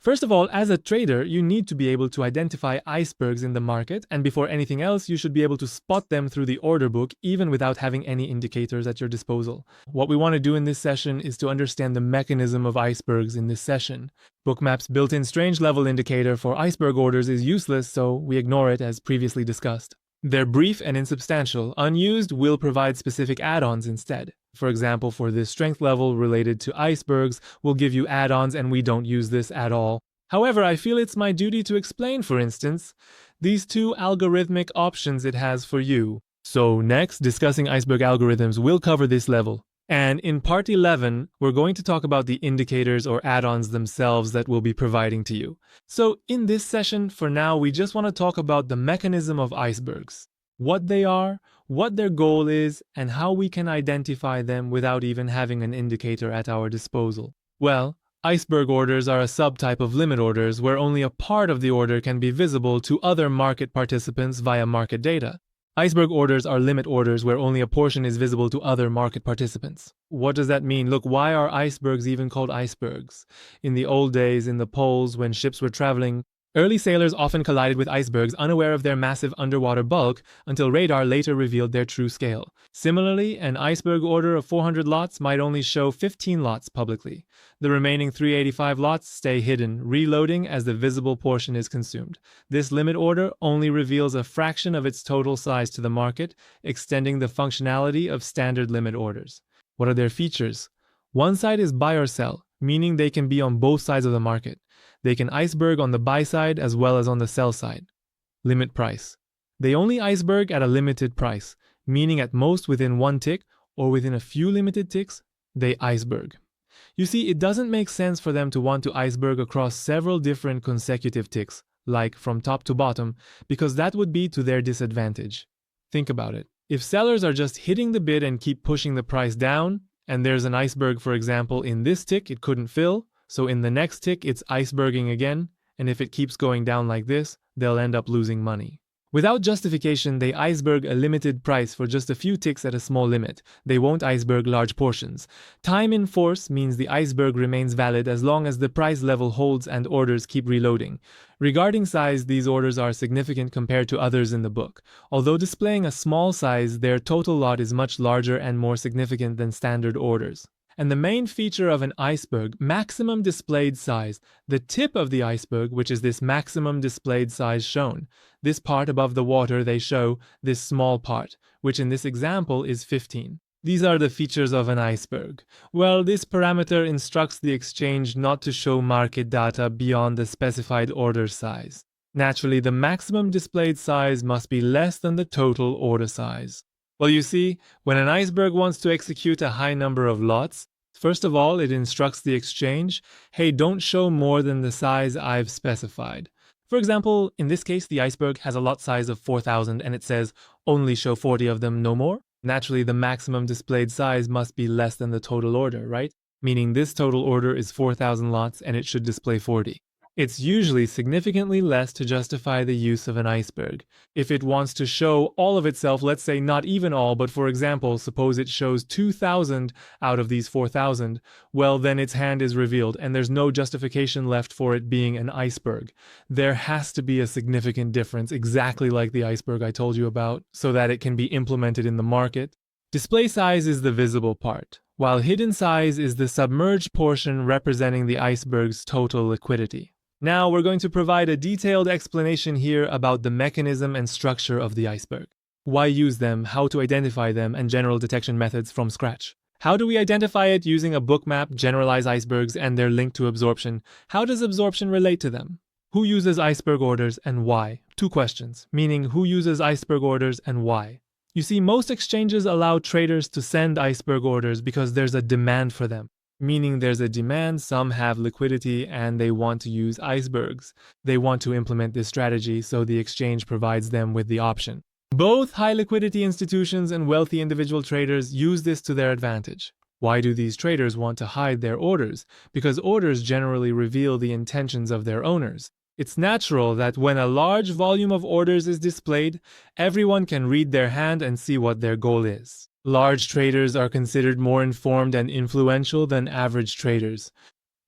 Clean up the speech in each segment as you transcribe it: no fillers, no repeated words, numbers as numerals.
First of all, as a trader, you need to be able to identify icebergs in the market, and before anything else, you should be able to spot them through the order book, even without having any indicators at your disposal. What we want to do in this session is to understand the mechanism of icebergs in this session. Bookmap's built-in strange level indicator for iceberg orders is useless, so we ignore it as previously discussed. They're brief and insubstantial. Unused will provide specific add-ons instead. For example, for this strength level related to icebergs, we'll give you add-ons and we don't use this at all. However, I feel it's my duty to explain, for instance, these two algorithmic options it has for you. So next, discussing iceberg algorithms, we'll cover this level. And in part 11, we're going to talk about the indicators or add-ons themselves that we'll be providing to you. So in this session, for now, we just want to talk about the mechanism of icebergs, what they are, what their goal is, and how we can identify them without even having an indicator at our disposal. Well, iceberg orders are a subtype of limit orders where only a part of the order can be visible to other market participants via market data. Iceberg orders are limit orders where only a portion is visible to other market participants. What does that mean? Look, why are icebergs even called icebergs? In the old days, in the poles, when ships were traveling, early sailors often collided with icebergs unaware of their massive underwater bulk until radar later revealed their true scale. Similarly, an iceberg order of 400 lots might only show 15 lots publicly. The remaining 385 lots stay hidden, reloading as the visible portion is consumed. This limit order only reveals a fraction of its total size to the market, extending the functionality of standard limit orders. What are their features? One side is buy or sell, meaning they can be on both sides of the market. They can iceberg on the buy side as well as on the sell side. Limit price. They only iceberg at a limited price, meaning at most within one tick or within a few limited ticks, they iceberg. You see, it doesn't make sense for them to want to iceberg across several different consecutive ticks, like from top to bottom, because that would be to their disadvantage. Think about it. If sellers are just hitting the bid and keep pushing the price down, and there's an iceberg, for example, in this tick it couldn't fill, so in the next tick it's iceberging again, and if it keeps going down like this, they'll end up losing money. Without justification, they iceberg a limited price for just a few ticks at a small limit. They won't iceberg large portions. Time in force means the iceberg remains valid as long as the price level holds and orders keep reloading. Regarding size, these orders are significant compared to others in the book. Although displaying a small size, their total lot is much larger and more significant than standard orders. And the main feature of an iceberg, maximum displayed size, the tip of the iceberg, which is this maximum displayed size shown. This part above the water they show this small part, which in this example is 15. These are the features of an iceberg. Well, this parameter instructs the exchange not to show market data beyond the specified order size. Naturally, the maximum displayed size must be less than the total order size. Well, you see, when an iceberg wants to execute a high number of lots, first of all, it instructs the exchange, hey, don't show more than the size I've specified. For example, in this case, the iceberg has a lot size of 4,000 and it says, only show 40 of them, no more. Naturally, the maximum displayed size must be less than the total order, right? Meaning this total order is 4,000 lots and it should display 40. It's usually significantly less to justify the use of an iceberg. If it wants to show all of itself, let's say not even all, but for example, suppose it shows 2,000 out of these 4,000, well then its hand is revealed and there's no justification left for it being an iceberg. There has to be a significant difference, exactly like the iceberg I told you about, so that it can be implemented in the market. Display size is the visible part, while hidden size is the submerged portion representing the iceberg's total liquidity. Now we're going to provide a detailed explanation here about the mechanism and structure of the iceberg. Why use them, how to identify them, and general detection methods from scratch. How do we identify it using a bookmap, generalize icebergs, and their link to absorption? How does absorption relate to them? Who uses iceberg orders and why? 2 questions, meaning who uses iceberg orders and why. You see, most exchanges allow traders to send iceberg orders because there's a demand for them. Meaning there's a demand, some have liquidity, and they want to use icebergs. They want to implement this strategy, so the exchange provides them with the option. Both high liquidity institutions and wealthy individual traders use this to their advantage. Why do these traders want to hide their orders? Because orders generally reveal the intentions of their owners. It's natural that when a large volume of orders is displayed, everyone can read their hand and see what their goal is. Large traders are considered more informed and influential than average traders.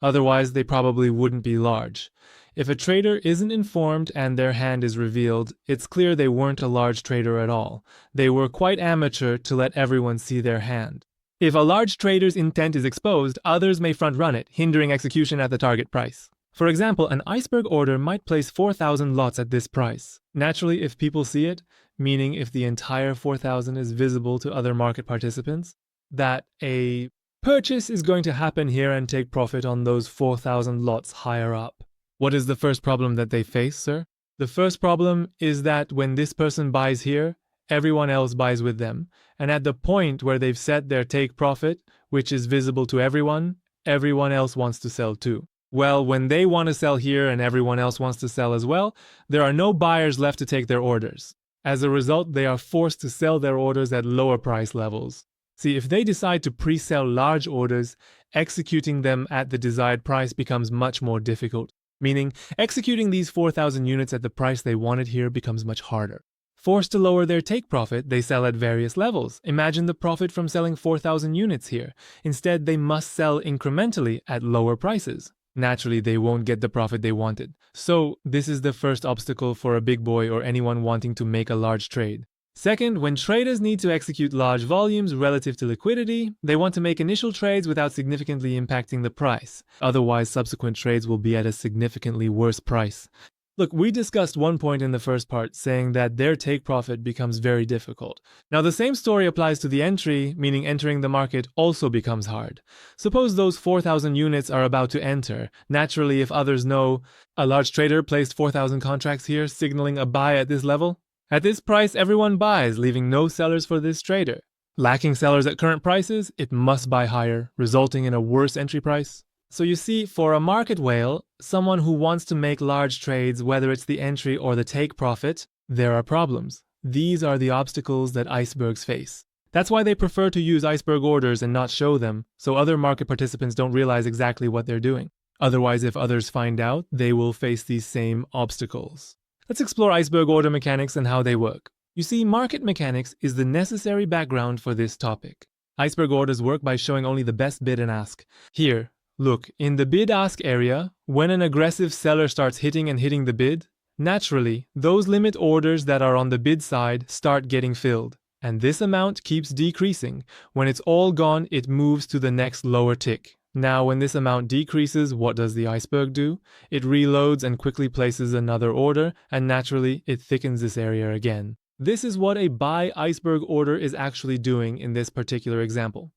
Otherwise, they probably wouldn't be large. If a trader isn't informed and their hand is revealed, it's clear they weren't a large trader at all. They were quite amateur to let everyone see their hand. If a large trader's intent is exposed, others may front-run it, hindering execution at the target price. For example, an Iceberg order might place 4,000 lots at this price. Naturally, if people see it, meaning if the entire 4,000 is visible to other market participants, that a purchase is going to happen here and take profit on those 4,000 lots higher up. What is the first problem that they face, sir? The first problem is that when this person buys here, everyone else buys with them. And at the point where they've set their take profit, which is visible to everyone else wants to sell too. Well, when they want to sell here and everyone else wants to sell as well, there are no buyers left to take their orders. As a result, they are forced to sell their orders at lower price levels. See, if they decide to pre-sell large orders, executing them at the desired price becomes much more difficult. Meaning, executing these 4,000 units at the price they wanted here becomes much harder. Forced to lower their take profit, they sell at various levels. Imagine the profit from selling 4,000 units here. Instead, they must sell incrementally at lower prices. Naturally, they won't get the profit they wanted. So, this is the first obstacle for a big boy or anyone wanting to make a large trade. Second, when traders need to execute large volumes relative to liquidity, they want to make initial trades without significantly impacting the price. Otherwise, subsequent trades will be at a significantly worse price. Look, we discussed one point in the first part saying that their take profit becomes very difficult. Now, the same story applies to the entry, meaning entering the market also becomes hard. Suppose those 4,000 units are about to enter. Naturally, if others know a large trader placed 4,000 contracts here, signaling a buy at this level, at this price, everyone buys, leaving no sellers for this trader. Lacking sellers at current prices, it must buy higher, resulting in a worse entry price. So you see, for a market whale, someone who wants to make large trades, whether it's the entry or the take profit, there are problems. These are the obstacles that icebergs face. That's why they prefer to use iceberg orders and not show them, so other market participants don't realize exactly what they're doing. Otherwise, if others find out, they will face these same obstacles. Let's explore iceberg order mechanics and how they work. You see, market mechanics is the necessary background for this topic. Iceberg orders work by showing only the best bid and ask. Here, look, in the bid-ask area, when an aggressive seller starts hitting the bid, naturally, those limit orders that are on the bid side start getting filled. And this amount keeps decreasing. When it's all gone, it moves to the next lower tick. Now, when this amount decreases, what does the iceberg do? It reloads and quickly places another order, and naturally, it thickens this area again. This is what a buy iceberg order is actually doing in this particular example.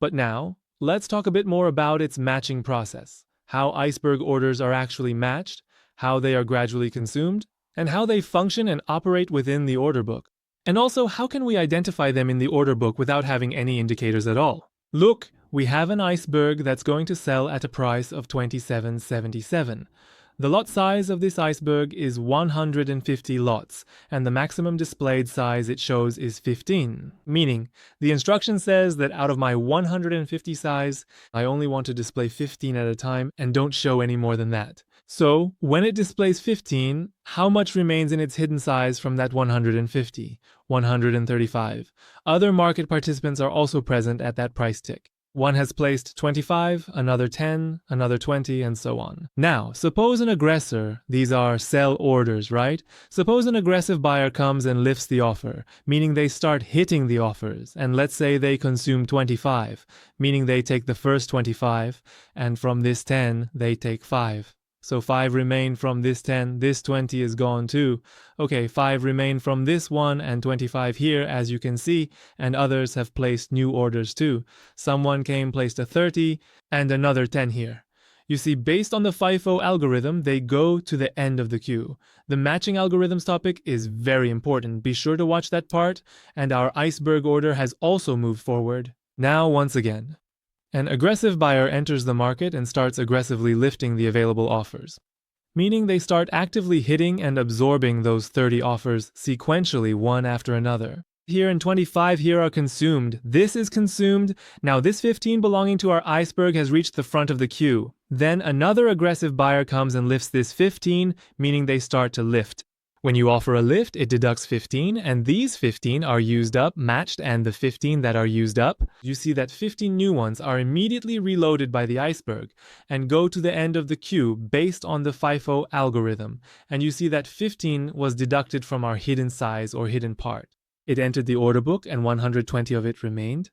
But now, let's talk a bit more about its matching process, how iceberg orders are actually matched, how they are gradually consumed, and how they function and operate within the order book. And also, how can we identify them in the order book without having any indicators at all? Look, we have an iceberg that's going to sell at a price of $27.77. The lot size of this iceberg is 150 lots, and the maximum displayed size it shows is 15, meaning the instruction says that out of my 150 size, I only want to display 15 at a time and don't show any more than that. So, when it displays 15, how much remains in its hidden size from that 150? 135. Other market participants are also present at that price tick. One has placed 25, another 10, another 20, and so on. Now, suppose an aggressor, these are sell orders, right? Suppose an aggressive buyer comes and lifts the offer, meaning they start hitting the offers, and let's say they consume 25, meaning they take the first 25, and from this 10, they take 5. So 5 remain from this 10, this 20 is gone too. Okay, 5 remain from this one and 25 here, as you can see, and others have placed new orders too. Someone came, placed a 30, and another 10 here. You see, based on the FIFO algorithm, they go to the end of the queue. The matching algorithms topic is very important. Be sure to watch that part, and our iceberg order has also moved forward. Now, once again, an aggressive buyer enters the market and starts aggressively lifting the available offers, meaning they start actively hitting and absorbing those 30 offers sequentially one after another. Here and 25 here are consumed. This is consumed. Now this 15 belonging to our iceberg has reached the front of the queue. Then another aggressive buyer comes and lifts this 15, meaning they start to lift. When you offer a lift, it deducts 15, and these 15 are used up, matched, and the 15 that are used up, you see that 15 new ones are immediately reloaded by the Iceberg and go to the end of the queue based on the FIFO algorithm, and you see that 15 was deducted from our hidden size or hidden part. It entered the order book and 120 of it remained.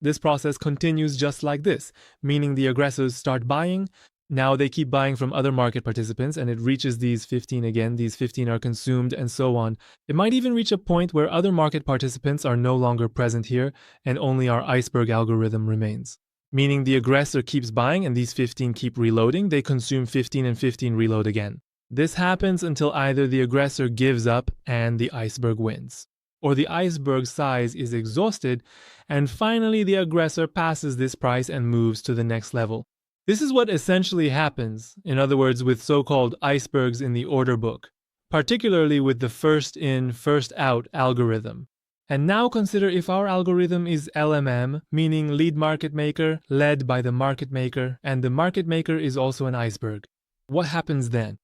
This process continues just like this, meaning the aggressors start buying. Now they keep buying from other market participants and it reaches these 15 again. These 15 are consumed and so on. It might even reach a point where other market participants are no longer present here and only our Iceberg algorithm remains. Meaning the aggressor keeps buying and these 15 keep reloading. They consume 15 and 15 reload again. This happens until either the aggressor gives up and the Iceberg wins, or the Iceberg size is exhausted, and finally the aggressor passes this price and moves to the next level. This is what essentially happens, in other words, with so-called icebergs in the order book, particularly with the first in, first out algorithm. And now consider if our algorithm is LMM, meaning lead market maker, led by the market maker, and the market maker is also an iceberg. What happens then?